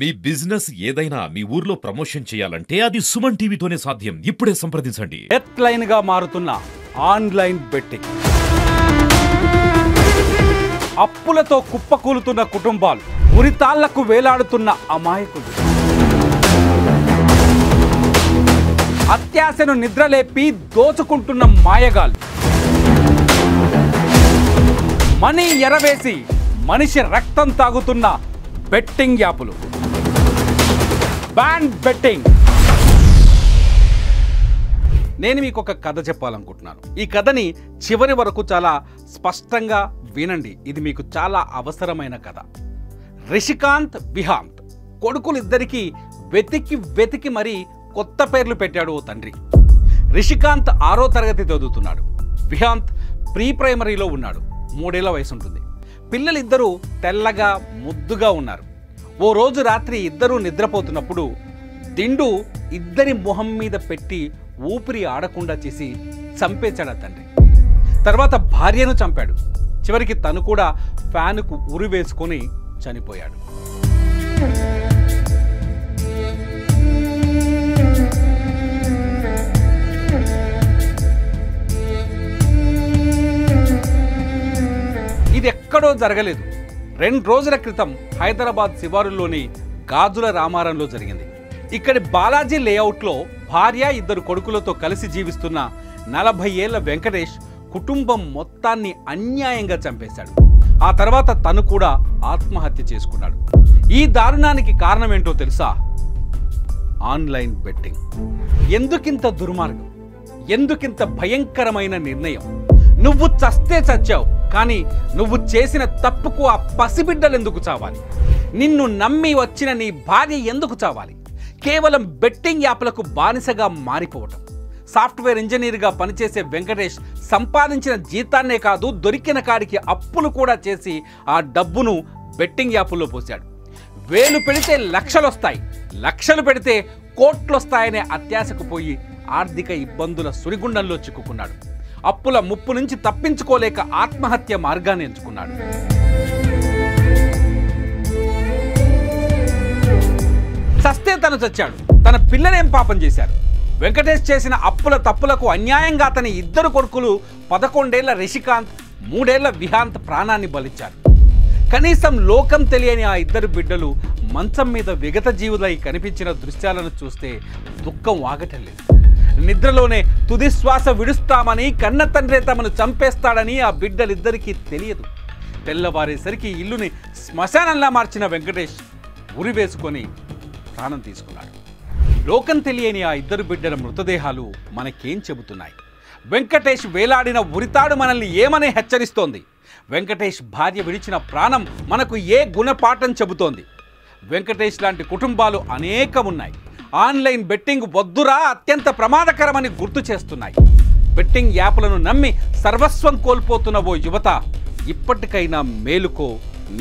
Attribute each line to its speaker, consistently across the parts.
Speaker 1: మీ business ఏదైనా మీ ఊర్లో promotion చేయాలంటే అది సుమన్ టీవీతోనే సాధ్యం. ఇప్పుడే సంప్రదించండి.
Speaker 2: డెత్ లైన్ గా మారుతున్న ఆన్లైన్ బెట్టింగ్, అప్పులతో కుప్పకూలుతున్న కుటుంబాలు, ఉరితాళ్లకు వేలాడుతున్న అమాయకులు, అత్యాశను నిద్రలేపి దోచుకుంటున్న మాయగాలు, మనీ ఎరవేసి మనిషి రక్తం తాగుతున్న బెట్టింగ్ యాపులు, బ్యాన్ బెట్టింగ్. నేను మీకు ఒక కథ చెప్పాలనుకుంటున్నాను. ఈ కథని చివరి వరకు చాలా స్పష్టంగా వినండి. ఇది మీకు చాలా అవసరమైన కథ. రిషికాంత్, విహాంత్ కొడుకులిద్దరికీ వెతికి మరీ కొత్త పేర్లు పెట్టాడు ఓ తండ్రి. రిషికాంత్ 6వ తరగతి చదువుతున్నాడు. విహాంత్ ప్రీ ప్రైమరీలో ఉన్నాడు. 3 ఏళ్ల వయసు ఉంటుంది. పిల్లలిద్దరూ తెల్లగా ముద్దుగా ఉన్నారు. ఓ రోజు రాత్రి ఇద్దరూ నిద్రపోతున్నప్పుడు దిండు ఇద్దరి మొహం మీద పెట్టి ఊపిరి ఆడకుండా చేసి చంపేశాడు తండ్రి. తర్వాత భార్యను చంపాడు. చివరికి తను కూడా ఫ్యానుకు ఉరి వేసుకొని చనిపోయాడు. ఇది ఎక్కడో జరగలేదు. 2 రోజుల క్రితం హైదరాబాద్ శివారుల్లోని గాజుల రామారంలో జరిగింది. ఇక్కడి బాలాజీ లేఅవుట్లో భార్య, 2 కొడుకులతో కలిసి జీవిస్తున్న 40 ఏళ్ల వెంకటేష్ కుటుంబం మొత్తాన్ని అన్యాయంగా చంపేశాడు. ఆ తర్వాత తను కూడా ఆత్మహత్య చేసుకున్నాడు. ఈ దారుణానికి కారణం ఏంటో తెలుసా? Online betting. ఎందుకింత దుర్మార్గం? ఎందుకింత భయంకరమైన నిర్ణయం? నువ్వు చస్తే చచ్చావు, కానీ నువ్వు చేసిన తప్పుకు ఆ పసిబిడ్డలు ఎందుకు చావాలి? నిన్ను నమ్మి వచ్చిన నీ భార్య ఎందుకు చావాలి? కేవలం బెట్టింగ్ యాప్లకు బానిసగా మారిపోవటం. సాఫ్ట్వేర్ ఇంజనీర్గా పనిచేసే వెంకటేష్ సంపాదించిన జీతాన్నే కాదు, దొరికిన కాడికి అప్పులు కూడా చేసి ఆ డబ్బును బెట్టింగ్ యాపుల్లో పోశాడు. వేలు పెడితే లక్షలొస్తాయి, లక్షలు పెడితే కోట్లొస్తాయనే అత్యాశకు పోయి ఆర్థిక ఇబ్బందుల సుడిగుండంలో చిక్కుకున్నాడు. అప్పుల ముప్పు నుంచి తప్పించుకోలేక ఆత్మహత్య మార్గాన్ని ఎంచుకున్నాడు. చస్తే తను చచ్చాడు. తన పిల్లలేం పాపం చేశారు? వెంకటేష్ చేసిన అప్పుల తప్పులకు అన్యాయంగా అతని 2 కొడుకులు 11 ఏళ్ల రిషికాంత్, 3 ఏళ్ల విహాంత్ ప్రాణాన్ని బలిచ్చారు. కనీసం లోకం తెలియని ఆ 2 బిడ్డలు మంచం మీద విగత జీవులై కనిపించిన దృశ్యాలను చూస్తే దుఃఖం ఆగటం లేదు. నిద్రలోనే తుది శ్వాస విడుస్తామని, కన్న తండ్రి తమను చంపేస్తాడని ఆ బిడ్డలిద్దరికీ తెలియదు. తెల్లవారేసరికి ఇల్లుని శ్మశానంలా మార్చిన వెంకటేష్ ఉరి వేసుకొని ప్రాణం తీసుకున్నాడు. లోకం తెలియని ఆ 2 బిడ్డల మృతదేహాలు మనకేం చెబుతున్నాయి? వెంకటేష్ వేలాడిన ఉరితాడు మనల్ని ఏమని హెచ్చరిస్తోంది? వెంకటేష్ భార్య విడిచిన ప్రాణం మనకు ఏ గుణపాఠం చెబుతోంది? వెంకటేష్ లాంటి కుటుంబాలు అనేకం ఉన్నాయి. ఆన్లైన్ బెట్టింగ్ వద్దురా, అత్యంత ప్రమాదకరమని గుర్తు చేస్తున్నాయి. బెట్టింగ్ యాప్లను నమ్మి సర్వస్వం కోల్పోతున్న ఓ యువత, ఇప్పటికైనా మేలుకో,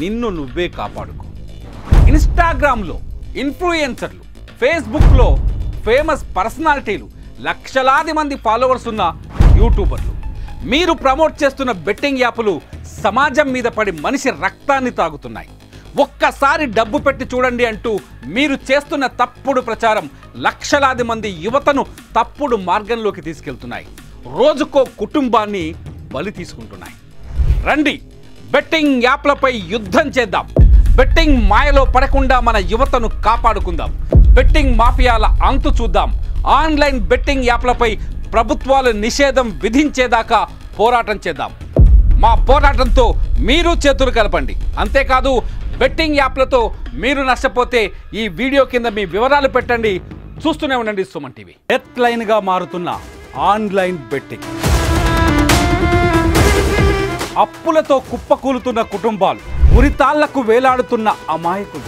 Speaker 2: నిన్ను నువ్వే కాపాడుకో. ఇన్స్టాగ్రామ్లో ఇన్ఫ్లుయెన్సర్లు, ఫేస్బుక్లో ఫేమస్ పర్సనాలిటీలు, లక్షలాది మంది ఫాలోవర్స్ ఉన్న యూట్యూబర్లు, మీరు ప్రమోట్ చేస్తున్న బెట్టింగ్ యాప్లు సమాజం మీద పడి మనిషి రక్తాన్ని తాగుతున్నాయి. ఒక్కసారి డబ్బు పెట్టి చూడండి అంటూ మీరు చేస్తున్న తప్పుడు ప్రచారం లక్షలాది మంది యువతను తప్పుడు మార్గంలోకి తీసుకెళ్తున్నాయి. రోజుకో కుటుంబాన్ని బలి తీసుకుంటున్నాయి. రండి, బెట్టింగ్ యాప్లపై యుద్ధం చేద్దాం. బెట్టింగ్ మాయలో పడకుండా మన యువతను కాపాడుకుందాం. బెట్టింగ్ మాఫియాల అంతు చూద్దాం. ఆన్లైన్ బెట్టింగ్ యాప్లపై ప్రభుత్వాలు నిషేధం విధించేదాకా పోరాటం చేద్దాం. మా పోరాటంతో మీరు చేతులు కలపండి. అంతేకాదు, బెట్టింగ్ యాప్లతో మీరు నష్టపోతే ఈ వీడియో కింద మీ వివరాలు పెట్టండి. చూస్తూనే ఉండండి సుమన్ టీవీ. డెత్ లైన్ గా మారుతున్న ఆన్లైన్ బెట్టింగ్, అప్పులతో కుప్పకూలుతున్న కుటుంబాలు, ఉరితాళ్లకు వేలాడుతున్న అమాయకులు,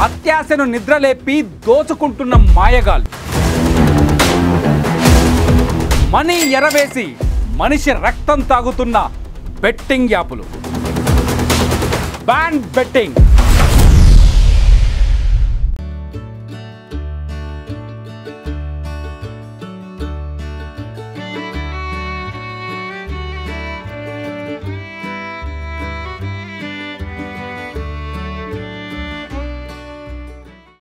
Speaker 2: అత్యాశను నిద్రలేపి దోచుకుంటున్న మాయగాలు, మనీ ఎరవేసి మనిషి రక్తం తాగుతున్న బెట్టింగ్ యాపులు, బ్యాన్ బెట్టింగ్.